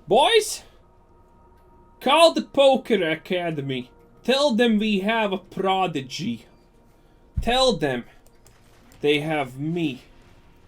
Boys, call the Poker Academy. Tell them we have a prodigy. Tell them they have me.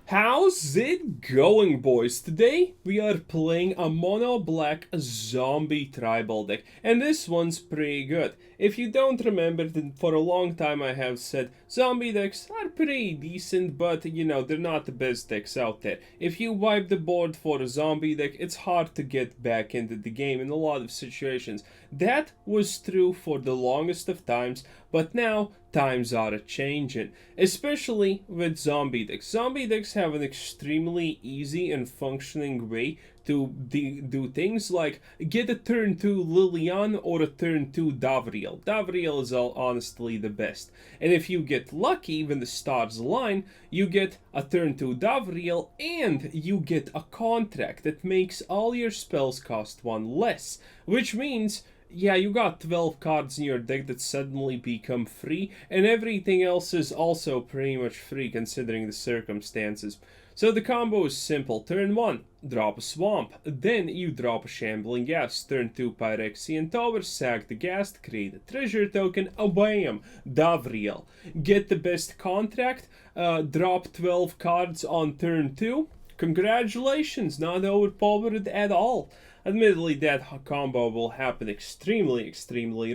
How's it going, boys? Today we are playing a mono black zombie tribal deck, and this one's pretty good. If you don't remember, then for a long time I have said zombie decks are pretty decent, but you know, they're not the best decks out there. If you wipe the board for a zombie deck, it's hard to get back into the game in a lot of situations. That was true for the longest of times, but now times are a-changing, especially with zombie decks. Zombie decks have an extremely easy and functioning way to do things like get a turn 2 Liliana or a turn 2 davriel. Davriel is honestly the best. And if you get lucky when the stars align, you get a turn 2 davriel and you get a contract that makes all your spells cost 1 less, which means yeah, you got 12 cards in your deck that suddenly become free, and everything else is also pretty much free considering the circumstances. So the combo is simple. Turn 1, drop a swamp. Then you drop a shambling ghast. Turn 2, Phyrexian Tower, sack the ghast, create a treasure token, bam, davriel. Get the best contract, drop 12 cards on turn 2. Congratulations, not overpowered at all. Admittedly, that combo will happen extremely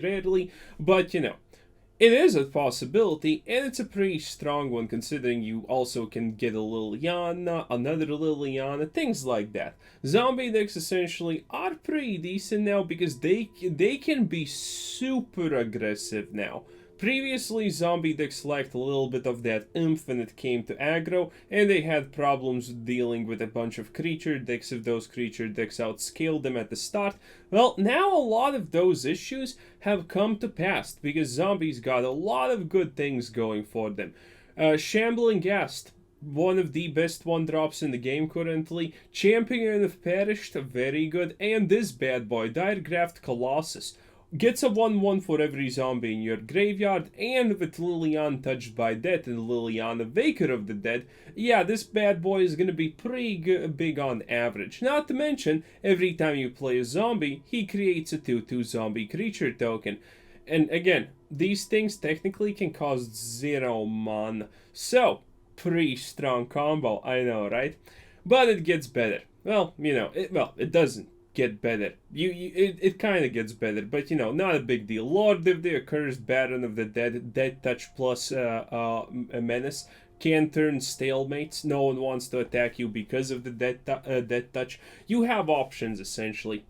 rarely, but you know, it is a possibility, and it's a pretty strong one considering you also can get a Liliana, another Liliana, things like that. Zombie decks essentially are pretty decent now because they can be super aggressive now. Previously, zombie decks lacked a little bit of that oomph when it came to aggro, and they had problems dealing with a bunch of creature decks if those creature decks outscaled them at the start. Well, now a lot of those issues have come to pass because zombies got a lot of good things going for them. Shambling Ghast, one of the best 1-drops in the game currently. Champion of Perished, very good. And this bad boy, Diregraft Colossus, gets a 1/1 for every zombie in your graveyard, and with Liliana Touched by Death and Liliana Waker of the Dead, yeah, this bad boy is gonna be pretty big on average. Not to mention, every time you play a zombie, he creates a 2/2 zombie creature token. And again, these things technically can cost 0 mana. So, pretty strong combo, I know, right? But it gets better. Well, you know, it doesn't get better. It kind of gets better, but you know, not a big deal. Lord of the Accursed, Baron of the Dead, Dead Touch plus a Menace, can turn stalemates. No one wants to attack you because of the Dead Touch. You have options, essentially.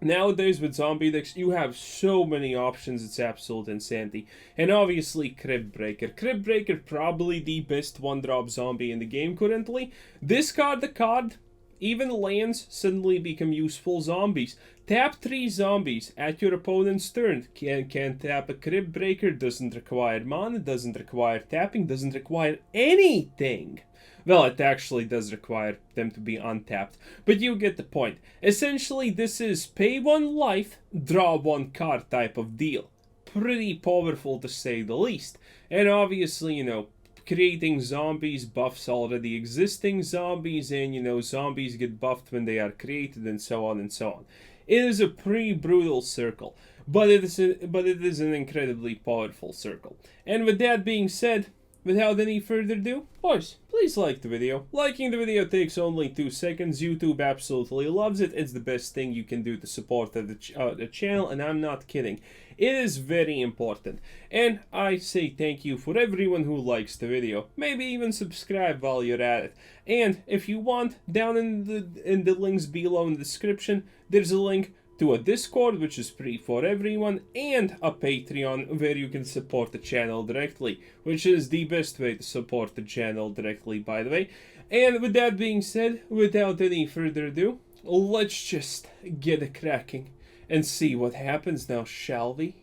Nowadays with zombie decks, you have so many options, it's absolute insanity. And obviously Crypt Breaker. Crypt Breaker, probably the best 1-drop zombie in the game currently. Discard the card, even lands suddenly become useful zombies. Tap 3 zombies at your opponent's turn. Can tap a Crypt Breaker, doesn't require mana, doesn't require tapping, doesn't require anything. Well, it actually does require them to be untapped, but you get the point. Essentially, this is pay 1 life, draw 1 card type of deal. Pretty powerful to say the least. And obviously, you know, creating zombies buffs already existing zombies, and you know, zombies get buffed when they are created, and so on and so on. It is a pretty brutal circle, but it is an incredibly powerful circle. And with that being said, without any further ado, boys, please like the video. Liking the video takes only 2 seconds. YouTube absolutely loves it. It's the best thing you can do to support the channel, and I'm not kidding. It is very important. And I say thank you for everyone who likes the video. Maybe even subscribe while you're at it. And if you want, down in the links below in the description, there's a link to a Discord, which is free for everyone, and a Patreon where you can support the channel directly, which is the best way to support the channel directly, by the way. And with that being said, without any further ado, let's just get it cracking and see what happens now, shall we?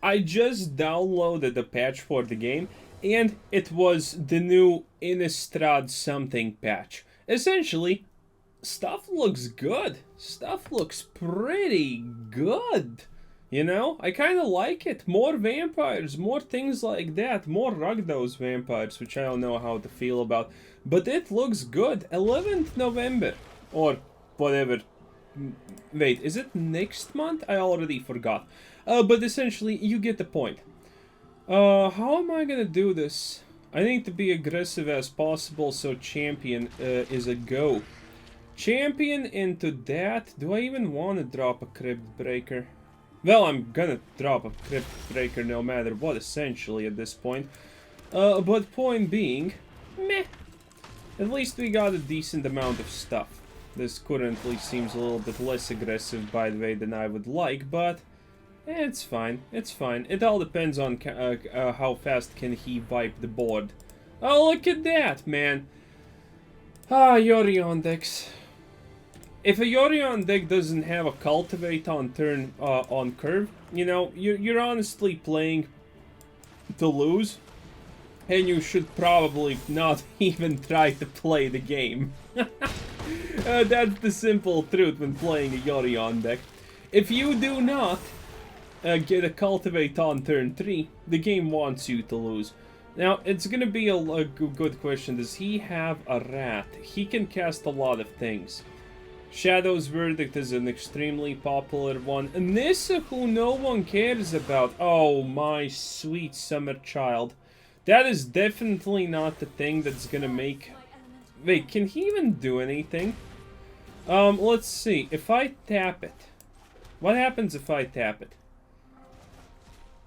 I just downloaded the patch for the game, and it was the new Innistrad something patch. Essentially, stuff looks good. Stuff looks pretty good. You know, I kind of like it. More vampires, more things like that. More Rugdos vampires, which I don't know how to feel about. But it looks good. 11th November, or whatever Wait, is it next month? I already forgot. But essentially, you get the point. How am I gonna do this? I need to be aggressive as possible, so champion is a go. Champion into that. Do I even want to drop a Crypt Breaker? Well, I'm gonna drop a Crypt Breaker no matter what, essentially, at this point. But point being, meh. At least we got a decent amount of stuff. This currently seems a little bit less aggressive, by the way, than I would like, but it's fine. It's fine. It all depends on how fast can he wipe the board. Oh, look at that, man. Ah, Yorion decks. If a Yorion deck doesn't have a Cultivate on turn, on curve, you know, you're honestly playing to lose. And you should probably not even try to play the game. That's the simple truth when playing a Yorion deck. If you do not get a Cultivate on turn 3, the game wants you to lose. Now, it's gonna be a good question. Does he have a rat? He can cast a lot of things. Shadow's Verdict is an extremely popular one. Nissa, who no one cares about. Oh, my sweet summer child. That is definitely not the thing that's gonna make... Wait, can he even do anything? Let's see. If I tap it... What happens if I tap it?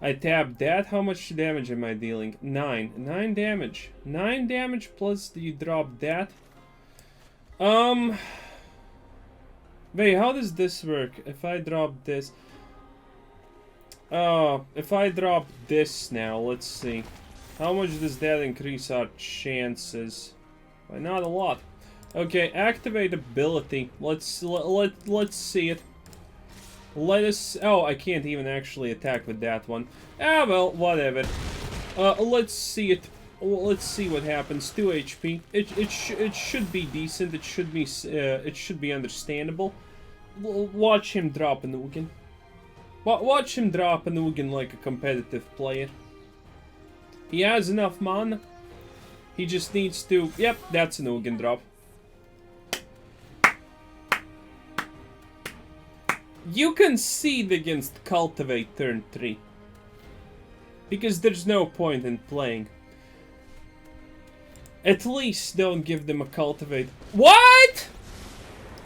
I tap that. How much damage am I dealing? 9. 9 damage. 9 damage plus you drop that. Wait, how does this work? If I drop this... if I drop this now, let's see. How much does that increase our chances? Well, not a lot. Okay, activate ability. Let's see it. Let us... Oh, I can't even actually attack with that one. Ah, well, whatever. Let's see it. Let's see what happens. 2 HP. It should be decent. It should be understandable. Watch him drop a Nugan. Watch him drop a Nugan like a competitive player. He has enough mana. He just needs to... Yep, that's an Nugan drop. You concede against Cultivate turn 3. Because there's no point in playing. At least don't give them a Cultivate. What?!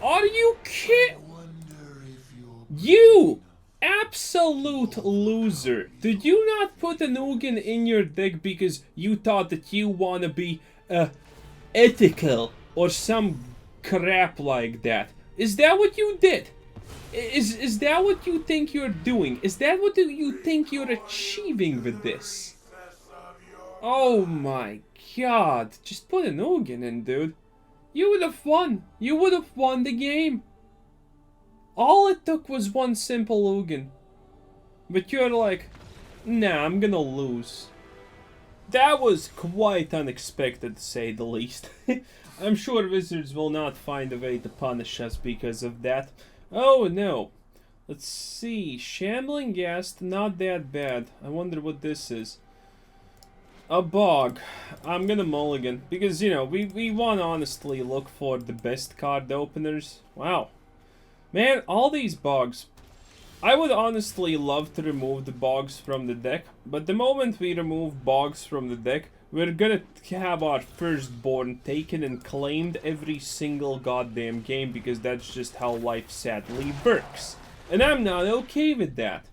Are you kidding? You! Absolute loser. Did you not put a Nugan in your deck because you thought that you want to be ethical or some crap like that? Is that what you did? Is that what you think you're doing? Is that what you think you're achieving with this? Oh my god. Just put a Nugan in, dude. You would have won. You would have won the game. All it took was one simple Nugan. But you're like, nah, I'm gonna lose. That was quite unexpected, to say the least. I'm sure Wizards will not find a way to punish us because of that. Oh no. Let's see. Shambling Ghast, not that bad. I wonder what this is. A bog. I'm gonna mulligan. Because, you know, we want to honestly look for the best card openers. Wow. Man, all these bogs. I would honestly love to remove the bogs from the deck, but the moment we remove bogs from the deck, we're gonna have our firstborn taken and claimed every single goddamn game, because that's just how life sadly works. And I'm not okay with that.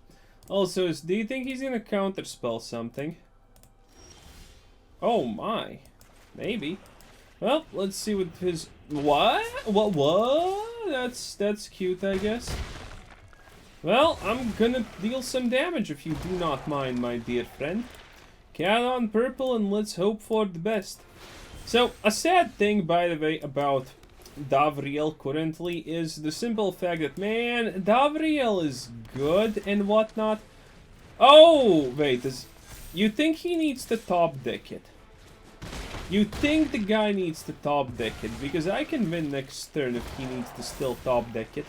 Also, do you think he's gonna counterspell something? Oh my. Maybe. Well, let's see what his... What? What? That's cute, I guess. Well, I'm gonna deal some damage if you do not mind, my dear friend. Cat on purple, and let's hope for the best. So, a sad thing, by the way, about davriel currently is the simple fact that, man, davriel is good and whatnot. Oh, wait, you think he needs to top deck it? You think the guy needs to top deck it? Because I can win next turn if he needs to still top deck it.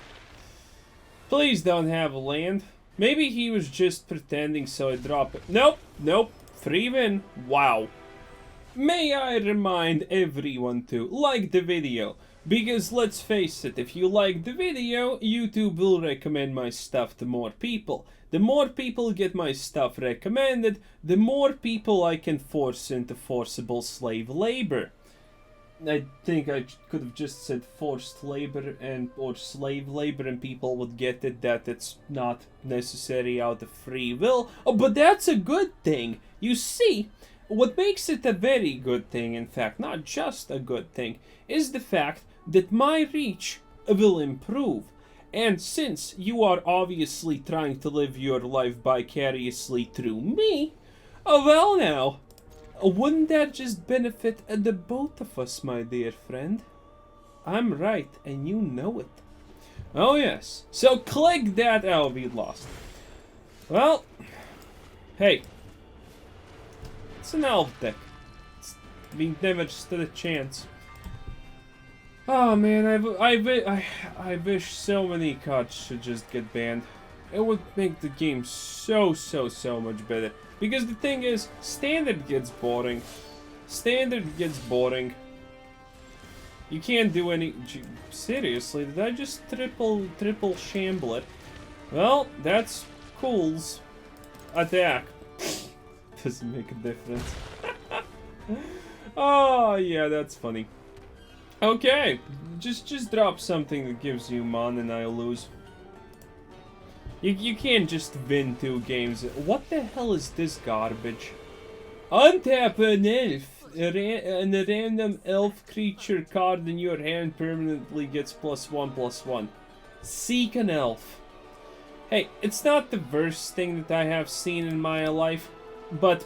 Please don't have a land. Maybe he was just pretending, so I drop it. Nope, nope. Free win. Wow. May I remind everyone to like the video, Because let's face it, if you like the video, YouTube will recommend my stuff to more people. The more people get my stuff recommended, the more people I can force into forcible slave labor. I think I could have just said forced labor or slave labor and people would get it that it's not necessary out of free will. Oh, but that's a good thing. You see, what makes it a very good thing, in fact, not just a good thing, is the fact that my reach will improve. And since you are obviously trying to live your life vicariously through me, well now, wouldn't that just benefit the both of us, my dear friend? I'm right, and you know it. Oh yes, so click that. Oh, we lost. Well, hey, it's an elf deck. We never stood a chance. Oh man, I wish so many cards should just get banned. It would make the game so much better. Because the thing is, standard gets boring. Standard gets boring. You can't do any... Seriously, did I just triple shamble it? Well, that's Cool's attack. Doesn't make a difference. Oh, yeah, that's funny. Okay, just drop something that gives you mana and I'll lose. You can't just win 2 games. What the hell is this garbage? Untap an elf. And a random elf creature card in your hand permanently gets +1/+1. Seek an elf. Hey, it's not the worst thing that I have seen in my life, but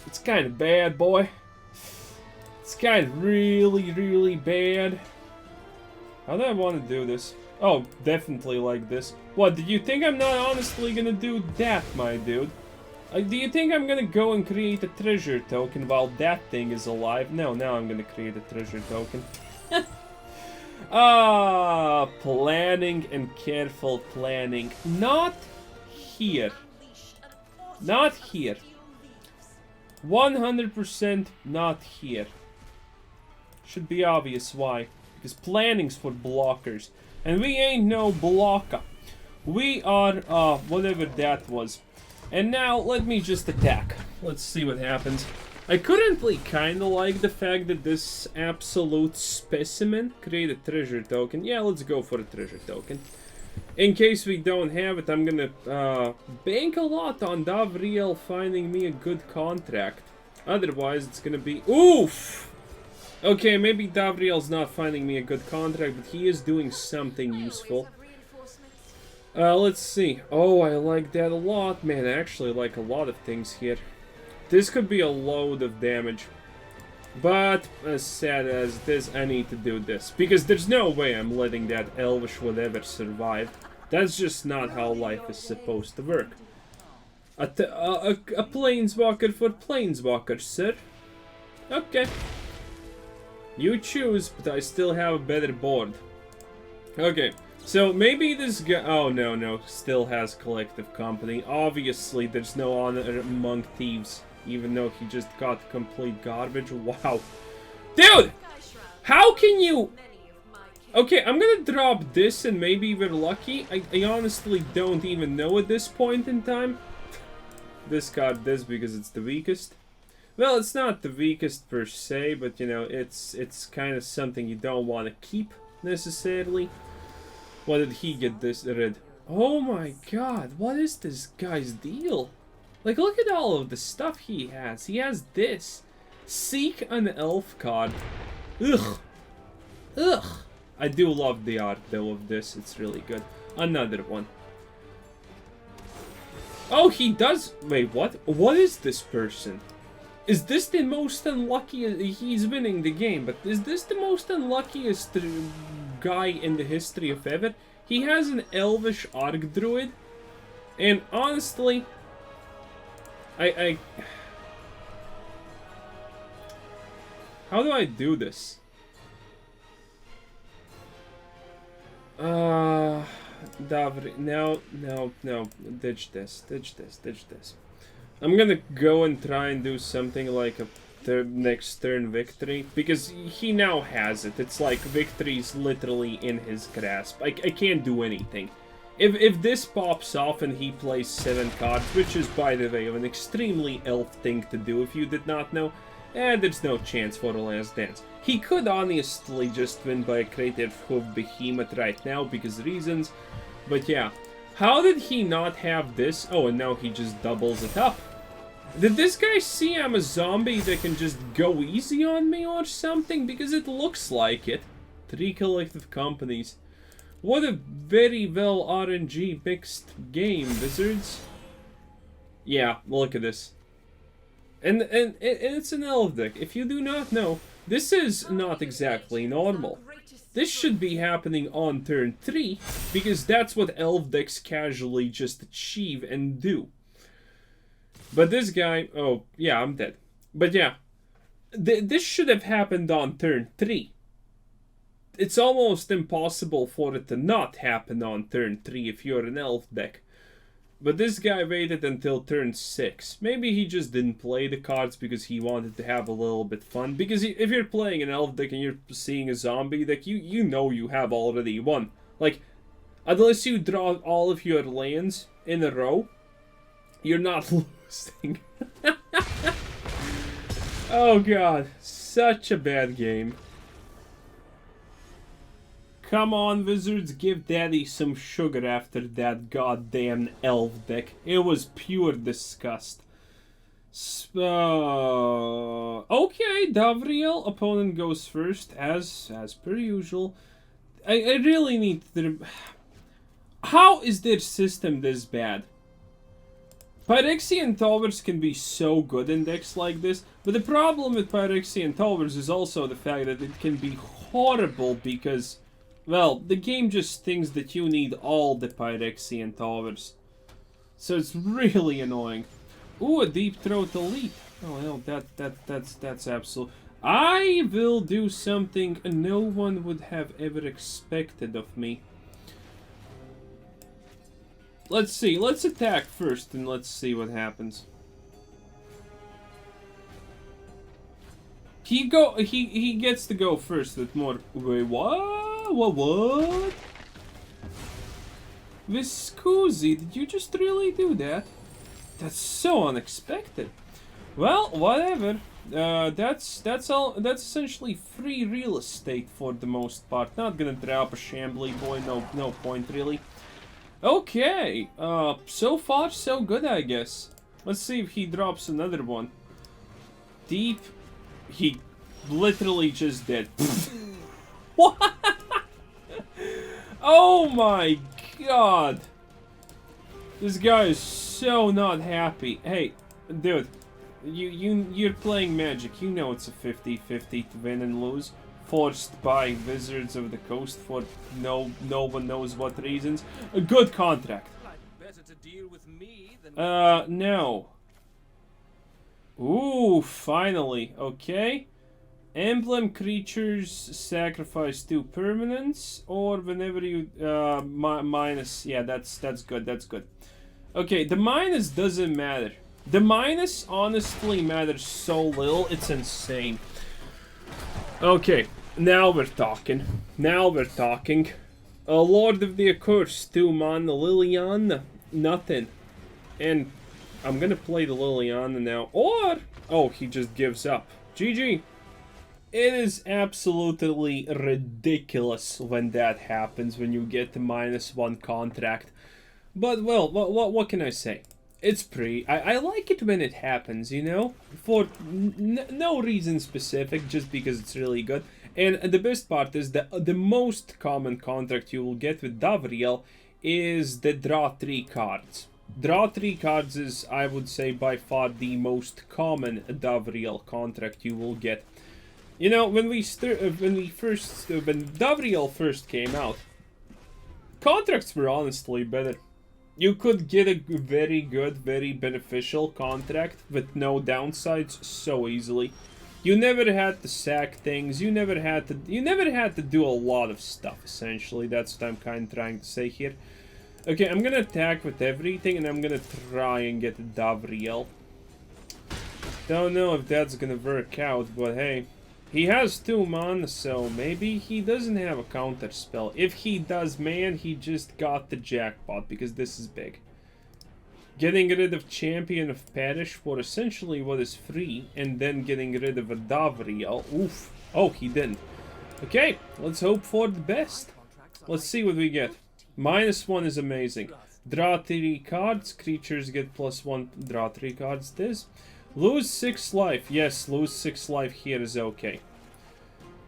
it's kind of bad, boy. It's kind of really bad. How do I want to do this? Oh, definitely like this. What, do you think I'm not honestly gonna do that, my dude? Do you think I'm gonna go and create a treasure token while that thing is alive? No, now I'm gonna create a treasure token. Planning and careful planning. Not here. Not here. 100% not here. Should be obvious why. Because planning's for blockers. And we ain't no blocker. We are, whatever that was. And now, let me just attack. Let's see what happens. I currently kinda like the fact that this absolute specimen create a treasure token. Yeah, let's go for a treasure token. In case we don't have it, I'm gonna, bank a lot on Davriel finding me a good contract. Otherwise, it's gonna be... Oof! Okay, maybe Davriel's not finding me a good contract, but he is doing something useful. Let's see. Oh, I like that a lot. Man, I actually like a lot of things here. This could be a load of damage. But, as sad as this, I need to do this. Because there's no way I'm letting that elvish whatever survive. That's just not how life is supposed to work. A planeswalker for planeswalkers, sir. Okay. You choose, but I still have a better board. Okay, so maybe this guy... Oh, no, still has collective company. Obviously, there's no honor among thieves, even though he just got complete garbage. Wow. Dude! How can you... Okay, I'm gonna drop this and maybe we're lucky. I honestly don't even know at this point in time. Discard this because it's the weakest. Well, it's not the weakest per se, but you know, it's kind of something you don't want to keep necessarily. Why did he get this rid? Oh my god, what is this guy's deal? Like, look at all of the stuff he has. He has this. Seek an elf card. Ugh. Ugh. I do love the art though of this. It's really good. Another one. Oh, he does... Wait, what? What is this person? Is this the most unlucky... He's winning the game, but is this the most unluckiest guy in the history of ever? He has an elvish arc druid, and honestly, I... How do I do this? Davri... No, ditch this. I'm gonna go and try and do something like a the next turn victory, because he now has it. It's like victory's literally in his grasp. I can't do anything. If this pops off and he plays 7 cards, which is, by the way, an extremely elf thing to do if you did not know, there's no chance for the Last Dance. He could honestly just win by a Creative Hoof Behemoth right now, because reasons, but yeah. How did he not have this? Oh, and now he just doubles it up. Did this guy see I'm a zombie that can just go easy on me or something? Because it looks like it. 3 collective companies. What a very well RNG mixed game, Wizards. Yeah, look at this. And it's an elf deck. If you do not know, this is not exactly normal. This should be happening on turn 3, because that's what elf decks casually just achieve and do. But this guy, oh, yeah, I'm dead. But yeah, this should have happened on turn 3. It's almost impossible for it to not happen on turn 3 if you're an elf deck. But this guy waited until turn 6. Maybe he just didn't play the cards because he wanted to have a little bit fun. Because if you're playing an elf deck and you're seeing a zombie deck, you know you have already won. Like, unless you draw all of your lands in a row, you're not losing. Oh god, such a bad game. Come on, Wizards, give Daddy some sugar after that goddamn elf deck. It was pure disgust. Okay, davriel, opponent goes first, as per usual. I really need to... How is their system this bad? Phyrexian Towers can be so good in decks like this, but the problem with Phyrexian Towers is also the fact that it can be horrible because... Well, the game just thinks that you need all the Phyrexian Towers. So it's really annoying. Ooh, a Deep Throat Elite. Oh, hell, that's absolute. I will do something no one would have ever expected of me. Let's see, let's attack first and let's see what happens. He gets to go first with more... Wait, what? What? Viscusi, did you just really do that? That's so unexpected. Well, whatever. That's essentially free real estate for the most part. Not gonna drop a Shambly boy, no point really. Okay, so far so good, I guess. Let's see if he drops another one. Deep. He literally just did. What? Oh my god. This guy is so not happy. Hey, dude, you're playing Magic. You know it's a 50-50 to win and lose. Forced by Wizards of the Coast for no one knows what reasons. A good contract. Better to deal with me than no. Ooh, finally. Okay. Emblem creatures sacrifice 2 permanents, or whenever you minus. Yeah, that's good. That's good. Okay, the minus doesn't matter. The minus honestly matters so little, it's insane. Okay, now we're talking. Now we're talking. Lord of the Accursed, 2-mana Liliana, nothing. And I'm gonna play the Liliana now. Or, oh, he just gives up. GG. It is absolutely ridiculous when that happens, when you get the -1 contract. But, well, what can I say? It's pretty. I like it when it happens, you know? For no reason specific, just because it's really good. And the best part is that the most common contract you will get with davriel is the draw 3 cards. Draw 3 cards is, I would say, by far the most common davriel contract you will get. You know, when davriel first came out, contracts were honestly better. You could get a very good, very beneficial contract with no downsides so easily. You never had to sack things. You never had to do a lot of stuff. Essentially, that's what I'm kind of trying to say here. Okay, I'm gonna attack with everything, and I'm gonna try and get davriel. Don't know if that's gonna work out, but hey. He has 2 mana, so maybe he doesn't have a counter spell. If he does, man, he just got the jackpot, because this is big. Getting rid of Champion of Perish for essentially what is free, and then getting rid of a davriel. Oof. Oh, he didn't. Okay, let's hope for the best. Let's see what we get. -1 is amazing. Draw 3 cards, creatures get +1, draw 3 cards, this. Lose 6 life. Yes, lose 6 life here is okay.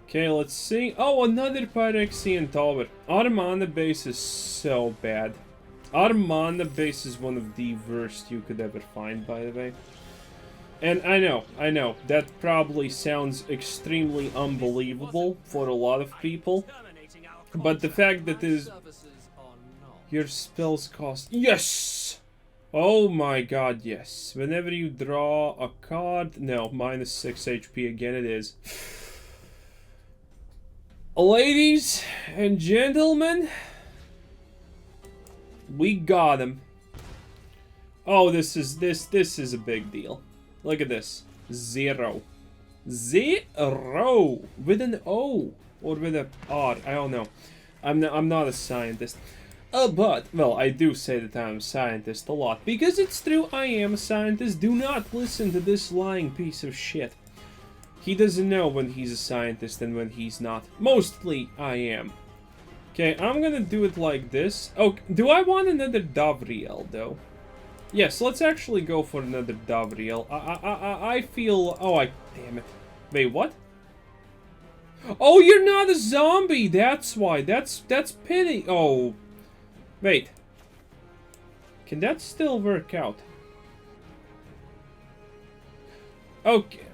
Okay, let's see. Oh, another Phyrexian Tower. Our mana base is so bad. Our mana base is one of the worst you could ever find, by the way. And I know, that probably sounds extremely unbelievable for a lot of people. But the fact that your spells cost... Yes! Oh my god, yes. Whenever you draw a card... No, -6 HP again it is. Ladies and gentlemen, we got him. Oh, this is a big deal. Look at this. 0. 0 with an O or with a R. I don't know. I'm not a scientist. But, well, I do say that I'm a scientist a lot. Because it's true, I am a scientist. Do not listen to this lying piece of shit. He doesn't know when he's a scientist and when he's not. Mostly, I am. Okay, I'm gonna do it like this. Oh, do I want another davriel, though? Yes, let's actually go for another davriel. I feel... Oh, damn it. Wait, what? Oh, you're not a zombie! That's why. That's pity. Oh... Wait. Can that still work out? Okay.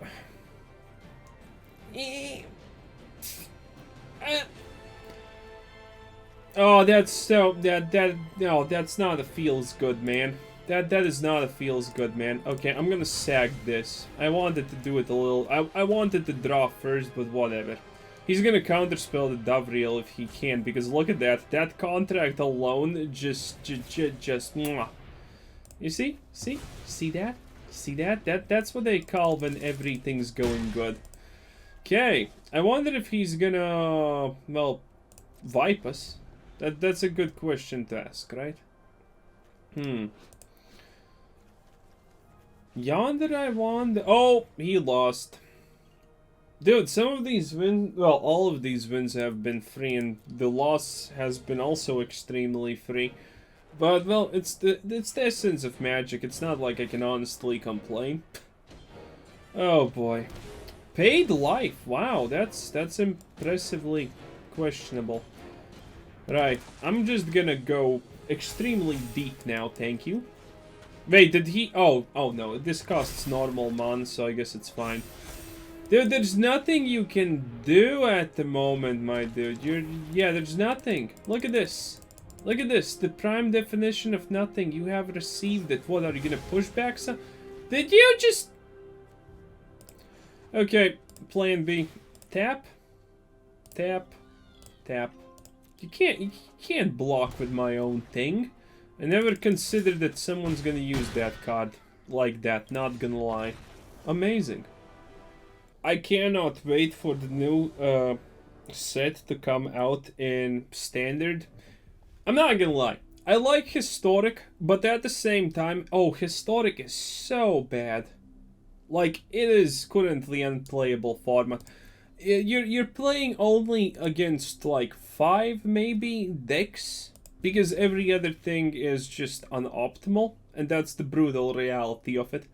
Oh, that's so... No, that's not a feels good, man. That is not a feels good, man. Okay, I'm gonna sag this. I wanted to do it a little... I wanted to draw first, but whatever. He's gonna counterspell the davriel if he can, because look at that. That contract alone just mwah. You see? See that? See that? That's what they call when everything's going good. Okay. I wonder if he's gonna, well, wipe us. That's a good question to ask, right? Yonder I wonder... Oh, he lost. Dude, some of these wins, well, all of these wins have been free, and the loss has been also extremely free. But, well, it's the essence of Magic. It's not like I can honestly complain. Oh boy. Paid life. Wow, that's impressively questionable. Right, I'm just gonna go extremely deep now, thank you. Wait, did he... Oh no, this costs normal mana, so I guess it's fine. Dude, there's nothing you can do at the moment, my dude. Yeah, there's nothing. Look at this. Look at this. The prime definition of nothing. You have received it. What, are you gonna push back some? Did you just... Okay, plan B. Tap. Tap. Tap. You can't block with my own thing. I never considered that someone's gonna use that card like that, not gonna lie. Amazing. I cannot wait for the new set to come out in Standard. I'm not gonna lie. I like Historic, but at the same time... Oh, Historic is so bad. Like, it is currently unplayable format. You're playing only against, like, 5, maybe, decks? Because every other thing is just unoptimal. And that's the brutal reality of it.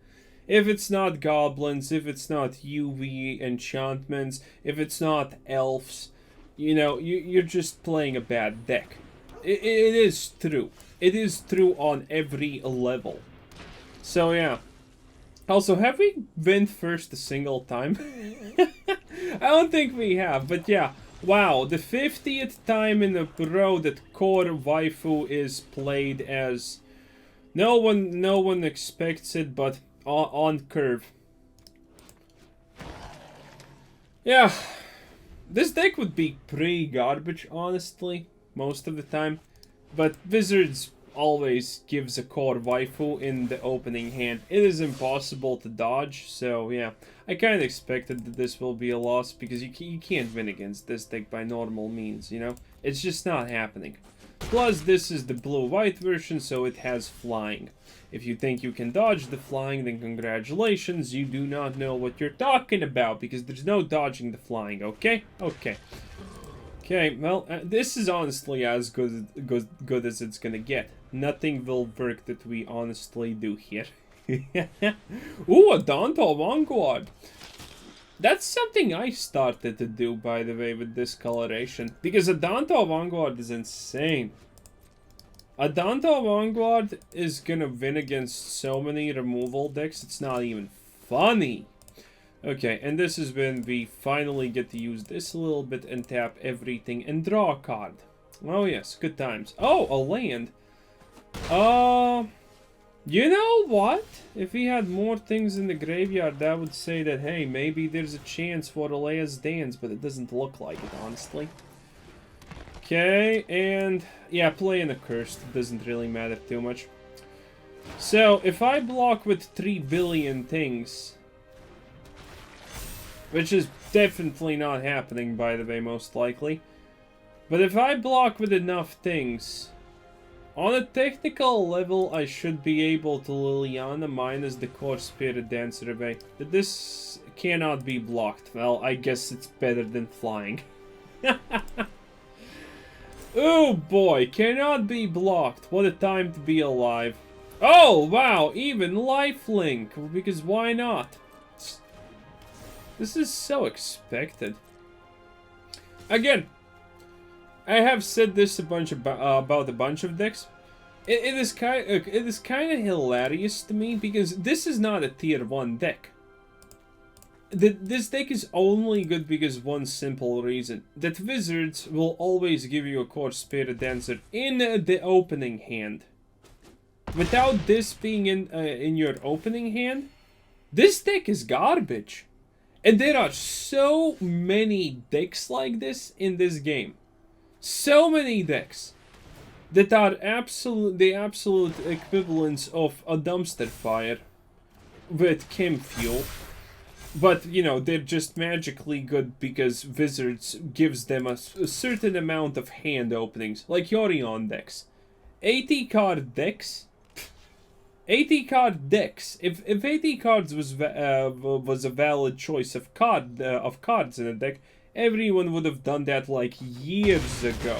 If it's not goblins, if it's not UV enchantments, if it's not elves, you know, you're just playing a bad deck. It is true. It is true on every level. So yeah. Also, have we went first a single time? I don't think we have, but yeah. Wow, the 50th time in a row that core waifu is played as... No one expects it, but... on curve. Yeah, this deck would be pretty garbage, honestly, most of the time. But Wizards always gives a core waifu in the opening hand. It is impossible to dodge, so yeah. I kind of expected that this will be a loss, because you can't win against this deck by normal means, you know? It's just not happening. Plus, this is the blue-white version, so it has flying. If you think you can dodge the flying, then congratulations, you do not know what you're talking about, because there's no dodging the flying, okay? Okay. Okay, well, this is honestly as good as it's gonna get. Nothing will work that we honestly do here. Ooh, a Danto Vanguard. That's something I started to do, by the way, with this coloration. Because a Danto Vanguard is insane. A Danto Vanguard is gonna win against so many removal decks, it's not even funny. Okay, and this is when we finally get to use this a little bit and tap everything and draw a card. Oh yes, good times. Oh, a land. You know what? If we had more things in the graveyard, that would say that, hey, maybe there's a chance for Alea's Dance, but it doesn't look like it, honestly. Okay, and yeah, playing a Cursed doesn't really matter too much. So, if I block with 3 billion things, which is definitely not happening, by the way, most likely. But if I block with enough things, on a technical level, I should be able to Liliana minus the Core Spirit Dancer away. But this cannot be blocked. Well, I guess it's better than flying. Oh boy, cannot be blocked. What a time to be alive. Oh, wow, even lifelink, because why not? This is so expected. Again, I have said this a bunch about a bunch of decks. It is kind of hilarious to me because this is not a tier 1 deck. This deck is only good because one simple reason: that Wizards will always give you a Core Spirit Dancer in the opening hand. Without this being in your opening hand, this deck is garbage. And there are so many decks like this in this game. So many decks that are the absolute equivalents of a dumpster fire with chem fuel. But, you know, they're just magically good because Wizards gives them a certain amount of hand openings. Like Yorion decks. 80 card decks. 80 card decks. If 80 cards was a valid choice of cards in a deck, everyone would have done that like years ago.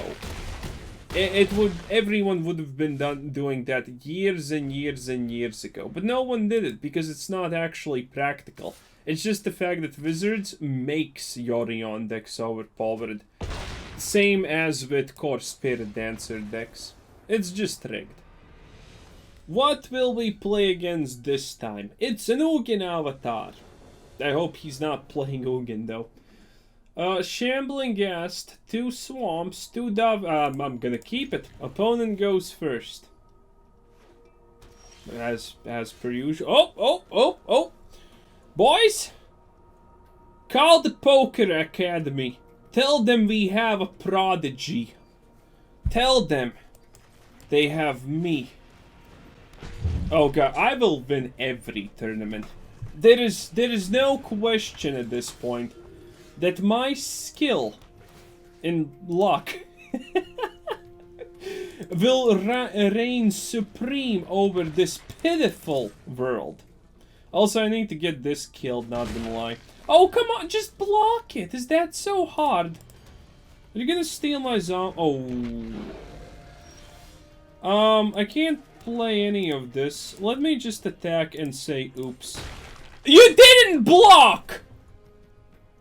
Everyone would have been doing that years and years and years ago. But no one did it because it's not actually practical. It's just the fact that Wizards makes Yorion decks overpowered. Same as with Core Spirit Dancer decks. It's just rigged. What will we play against this time? It's an Ugin avatar. I hope he's not playing Ugin though. Shambling Ghast, 2 Swamps, 2 Dove. I'm gonna keep it. Opponent goes first. As per usual. Oh! Boys! Call the Poker Academy. Tell them we have a prodigy. Tell them they have me. Oh god, I will win every tournament. There is no question at this point that my skill in luck will reign supreme over this pitiful world. Also, I need to get this killed, not gonna lie. Oh, come on, just block it. Is that so hard? Are you gonna steal my zombie? Oh. I can't play any of this. Let me just attack and say oops. You didn't block!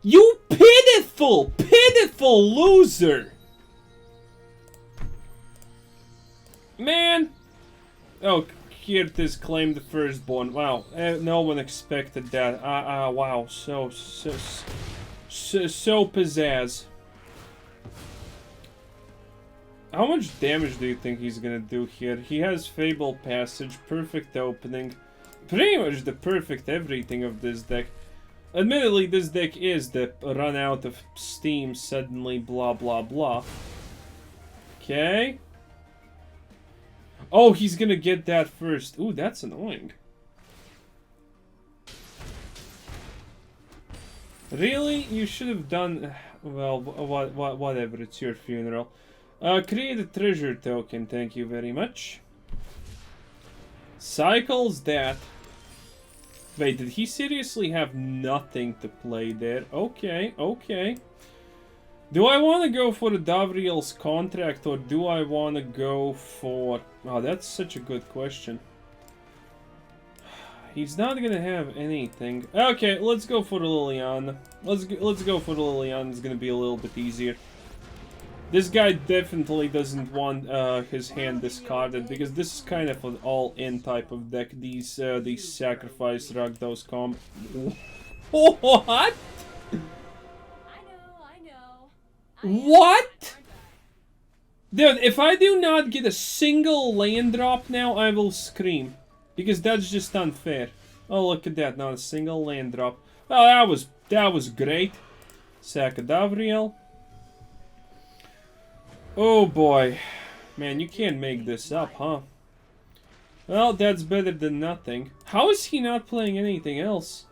You pitiful loser! Man! Oh, Kirtis claimed the firstborn. Wow, no one expected that. Wow, so pizzazz. How much damage do you think he's gonna do here? He has Fable Passage, perfect opening. Pretty much the perfect everything of this deck. Admittedly, this deck is the run out of steam suddenly, blah blah blah. Okay. Oh, he's gonna get that first. Ooh, that's annoying. Really? You should have done... Well, whatever. It's your funeral. Create a treasure token. Thank you very much. Cycles that. Wait, did he seriously have nothing to play there? Okay, okay. Do I want to go for the Davriel's contract, or do I want to go for... Oh, that's such a good question. He's not gonna have anything. Okay, let's go for the Liliana. Let's go for the Liliana. It's gonna be a little bit easier. This guy definitely doesn't want his hand discarded, because this is kind of an all-in type of deck. These sacrifice Rakdos comp. What? I know. What? Dude, if I do not get a single land drop now, I will scream. Because that's just unfair. Oh, look at that. Not a single land drop. Oh, that was great. Sack of davriel. Oh, boy. Man, you can't make this up, huh? Well, that's better than nothing. How is he not playing anything else?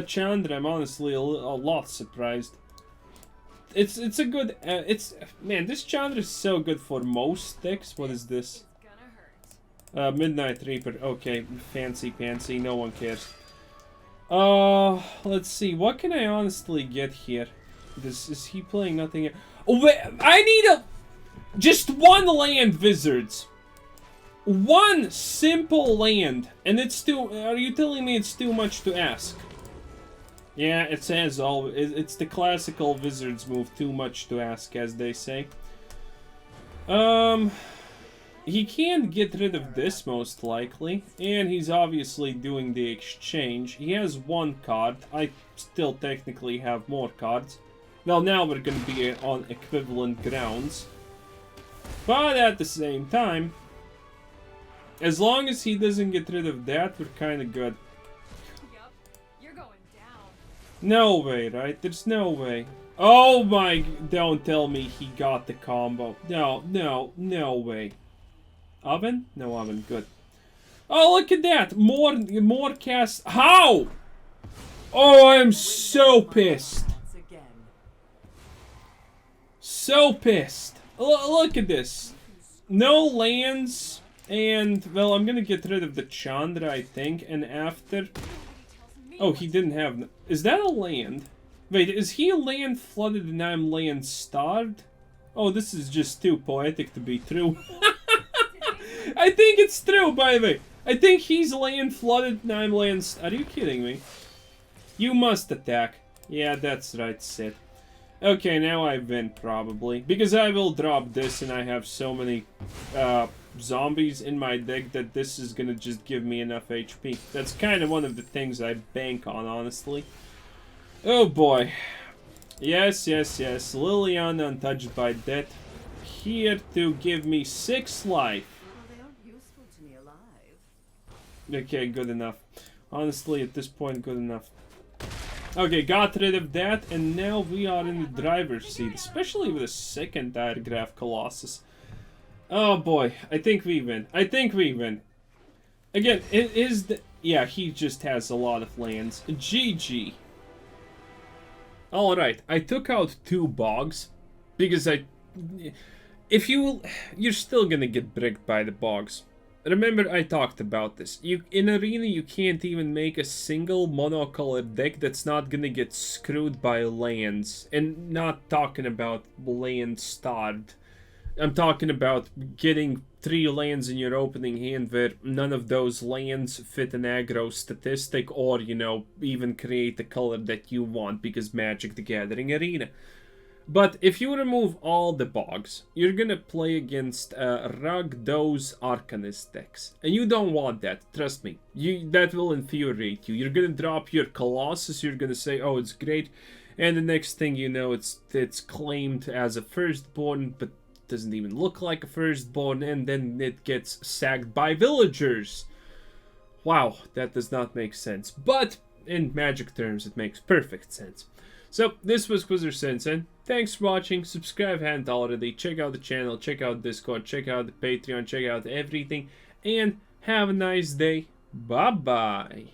Chandra, I'm honestly a lot surprised. It's a good... Man, this Chandra is so good for most decks. What is this? Midnight Reaper. Okay, fancy pantsy. No one cares. Let's see. What can I honestly get here? Is he playing nothing? Oh, wait, I need just one land, Wizards. One simple land, and it's too... Are you telling me it's too much to ask? Yeah, it says all... It's the classical Wizards move, too much to ask, as they say. He can't get rid of this, most likely. And he's obviously doing the exchange. He has one card. I still technically have more cards. Well, now we're going to be on equivalent grounds. But at the same time, as long as he doesn't get rid of that, we're kind of good. Yup, you're going down. No way, right? There's no way. Oh my... Don't tell me he got the combo. No way. Oven? No oven. Good. Oh, look at that! More cast. How? Oh, I'm so pissed. So pissed. Look at this. No lands, and well, I'm gonna get rid of the Chandra, I think. And after, oh, he didn't have. Is that a land? Wait, is he land flooded and I'm land starved? Oh, this is just too poetic to be true. I think it's true, by the way. I think he's land flooded and I'm land... Are you kidding me? You must attack. Yeah, that's right, Sid. Okay, now I win, probably. Because I will drop this and I have so many zombies in my deck that this is gonna just give me enough HP. That's kind of one of the things I bank on, honestly. Oh boy. Yes. Liliana, untouched by death. Here to give me 6 life. Okay, good enough. Honestly, at this point, good enough. Okay, got rid of that, and now we are in the driver's seat, especially with a second diagraph Colossus. Oh boy, I think we win. Again, it is the... Yeah, he just has a lot of lands. GG. Alright, I took out 2 bogs, because if you're still gonna get bricked by the bogs. Remember, I talked about this. In Arena, you can't even make a single monocolored deck that's not gonna get screwed by lands. And not talking about land starved. I'm talking about getting 3 lands in your opening hand where none of those lands fit an aggro statistic or, you know, even create the color that you want because Magic the Gathering Arena. But if you remove all the bogs, you're gonna play against Rakdos Arcanist decks. And you don't want that, trust me. That will infuriate you. You're gonna drop your Colossus, you're gonna say, oh, it's great. And the next thing you know, it's claimed as a firstborn, but doesn't even look like a firstborn. And then it gets sacked by villagers. Wow, that does not make sense. But in Magic terms, it makes perfect sense. So, this was Quizzer Sensen. Thanks for watching. Subscribe if you haven't already. Check out the channel, check out Discord, check out the Patreon, check out everything. And have a nice day. Bye-bye.